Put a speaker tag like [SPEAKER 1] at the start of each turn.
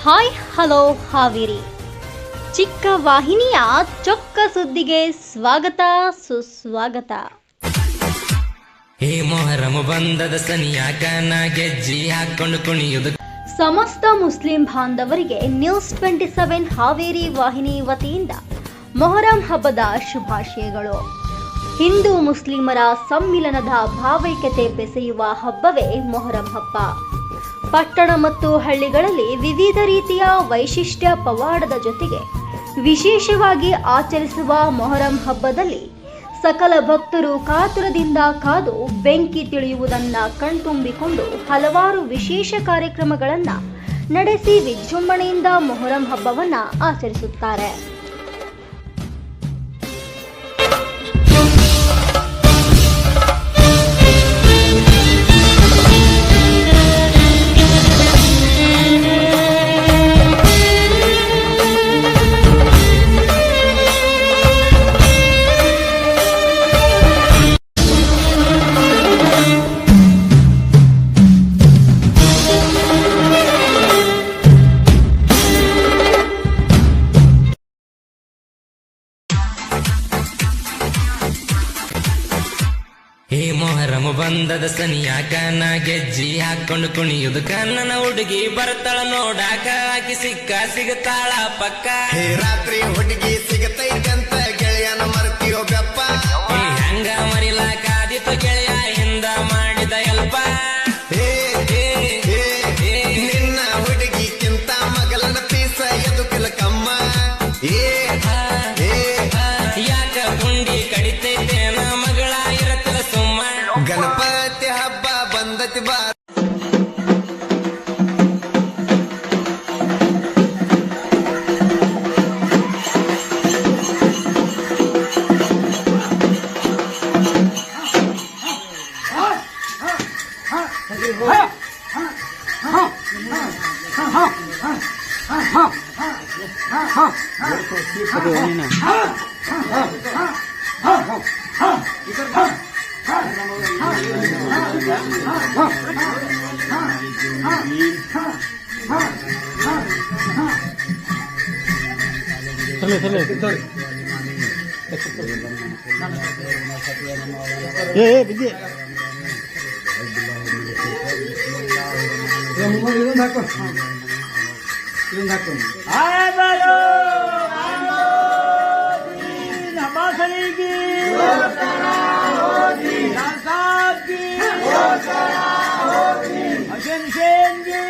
[SPEAKER 1] Hi hello Haveri ಚಿಕ್ಕ ವಾಹಿನಿಯ ಚೊಕ್ಕ ಸುದ್ದಿಗೆ ಸ್ವಾಗತ ಸುಸ್ವಾಗತ.
[SPEAKER 2] ಹೇ ಮೊಹರಂ ಬಂದದ ಸನಿಯಾಕ ನಾ ಗೆಜ್ಜಿ ಹಾಕೊಂಡು ಕುಣಿಯುವುದು.
[SPEAKER 1] ಸಮಸ್ತ ಮುಸ್ಲಿಂ ಬಾಂಧವರಿಗೆ ನ್ಯೂಸ್ 27 ಹಾವೇರಿ ವಾಹಿನಿ ವತಿಯಿಂದ ಮೊಹರಂ ಹಬ್ಬದ ಶುಭಾಶಯಗಳು. ಹಿಂದೂ ಮುಸ್ಲಿಮರ ಸಮ್ಮಿಲನದ ಭಾವೈಕ್ಯತೆ ಬೆಸೆಯುವ ಹಬ್ಬವೇ ಮೊಹರಂ ಹಬ್ಬ. ಪಟ್ಟಣ ಮತ್ತು ಹಳ್ಳಿಗಳಲ್ಲಿ ವಿವಿಧ ರೀತಿಯ ವೈಶಿಷ್ಟ್ಯ ಪವಾಡದ ಜೊತೆಗೆ ವಿಶೇಷವಾಗಿ ಆಚರಿಸುವ ಮೊಹರಂ ಹಬ್ಬದಲ್ಲಿ ಸಕಲ ಭಕ್ತರು ಕಾತುರದಿಂದ ಕಾದು ಬೆಂಕಿ ತಿಳಿಯುವುದನ್ನು ಕಣ್ತುಂಬಿಕೊಂಡು ಹಲವಾರು ವಿಶೇಷ ಕಾರ್ಯಕ್ರಮಗಳನ್ನು ನಡೆಸಿ ವಿಜೃಂಭಣೆಯಿಂದ ಮೊಹರಂ ಹಬ್ಬವನ್ನು ಆಚರಿಸುತ್ತಾರೆ.
[SPEAKER 2] ಹೇ ಮೊಹರಂ ಬಂದದ ಸನಿಯಾಕ ನಾ ಗೆಜ್ಜಿ ಹಾಕೊಂಡು ಕುಣಿಯುವುದು. ಕಣ್ಣನ ಹುಡುಗಿ ಬರ್ತಾಳ ನೋಡಾಕ ಆಕಿ ಸಿಗತಾಳ ಪಕ್ಕ.
[SPEAKER 3] ಹೇ ರಾತ್ರಿ ಹುಡುಗಿ ಸಿಗತೈತಂತ ಗೆಳೆಯನ ಮರ್ತಿಯೋ ಬೆಪ್ಪ.
[SPEAKER 2] ಹೇ ಹಂಗ ಮರಿಲಾಕಾದಿತ್ತು ಗೆಳೆಯ ಹಿಂದ ಮಾಡಿದ ಎಲ್ಪ.
[SPEAKER 3] ನಿನ್ನ ಹುಡುಗಿಕ್ಕಿಂತ ಮಗಲನ ಪೀಸ ಎದುಕಲ ಕಮ್ಮ.
[SPEAKER 2] ಯಾಕ ಗುಂಡಿ ಕಡಿತೈತೇನ ಮಗಳ ಇರತ್ತಲ ಸುಮ್ಮ.
[SPEAKER 3] ಗಣಪತಿ ಹಬ್ಬ ಬಂದತಿ ಬಾ.
[SPEAKER 4] Hashem Shengi